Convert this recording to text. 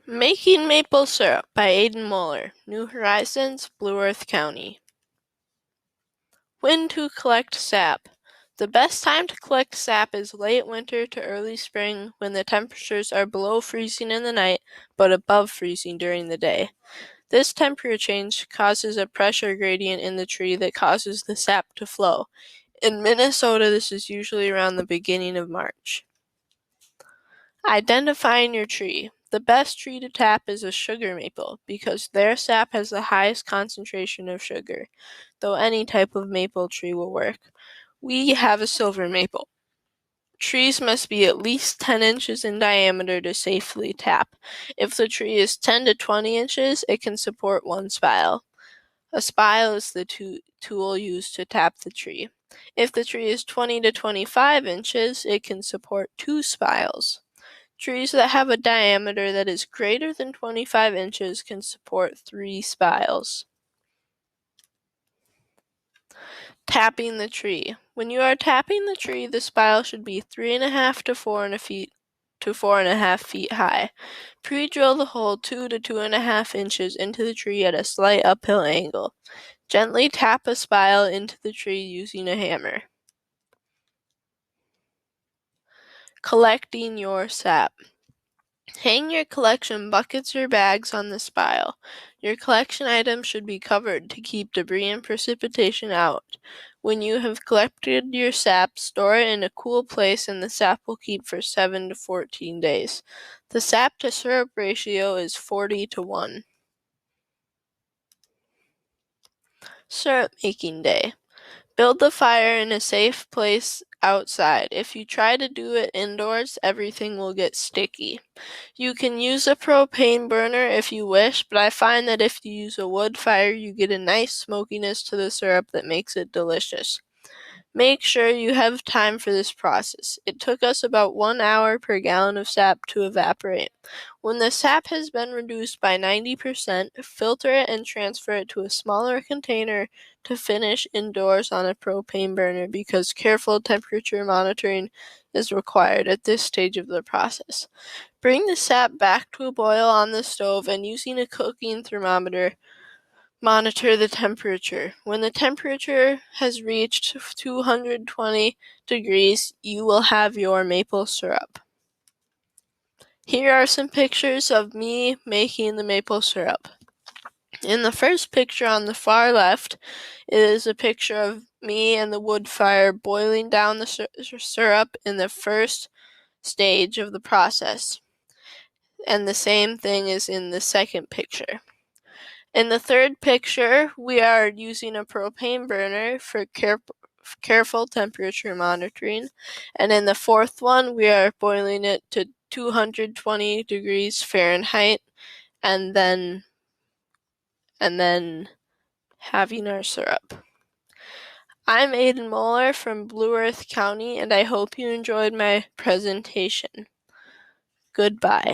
Making Maple Syrup by Aidan Moeller, New Horizons, Blue Earth County. When to collect sap. The best time to collect sap is late winter to early spring when the temperatures are below freezing in the night but above freezing during the day. This temperature change causes a pressure gradient in the tree that causes the sap to flow. In Minnesota, this is usually around the beginning of March. Identifying your tree. The best tree to tap is a sugar maple because their sap has the highest concentration of sugar, though any type of maple tree will work. We have a silver maple. Trees must be at least 10 inches in diameter to safely tap. If the tree is 10 to 20 inches, it can support one spile. A spile is the tool used to tap the tree. If the tree is 20 to 25 inches, it can support two spiles. Trees that have a diameter that is greater than 25 inches can support 3 spiles. Tapping the tree. When you are tapping the tree, the spile should be 3.5 to 4.5 feet high. Pre-drill the hole 2 to 2.5 inches into the tree at a slight uphill angle. Gently tap a spile into the tree using a hammer. Collecting your sap. Hang your collection buckets or bags on the spile. Your collection items should be covered to keep debris and precipitation out. When you have collected your sap, store it in a cool place and the sap will keep for 7 to 14 days. The sap to syrup ratio is 40 to 1. Syrup making day. Build the fire in a safe place outside. If you try to do it indoors, everything will get sticky. You can use a propane burner if you wish, but I find that if you use a wood fire, you get a nice smokiness to the syrup that makes it delicious. Make sure you have time for this process. It took us about 1 hour per gallon of sap to evaporate. When the sap has been reduced by 90%, filter it and transfer it to a smaller container to finish indoors on a propane burner because careful temperature monitoring is required at this stage of the process. Bring the sap back to a boil on the stove and using a cooking thermometer, monitor the temperature. When the temperature has reached 220 degrees, you will have your maple syrup. Here are some pictures of me making the maple syrup. In the first picture on the far left is a picture of me and the wood fire boiling down the syrup in the first stage of the process. And the same thing is in the second picture. In the third picture, we are using a propane burner for careful temperature monitoring. And in the fourth one, we are boiling it to 220 degrees Fahrenheit and then having our syrup. I'm Aidan Moeller from Blue Earth County, and I hope you enjoyed my presentation. Goodbye.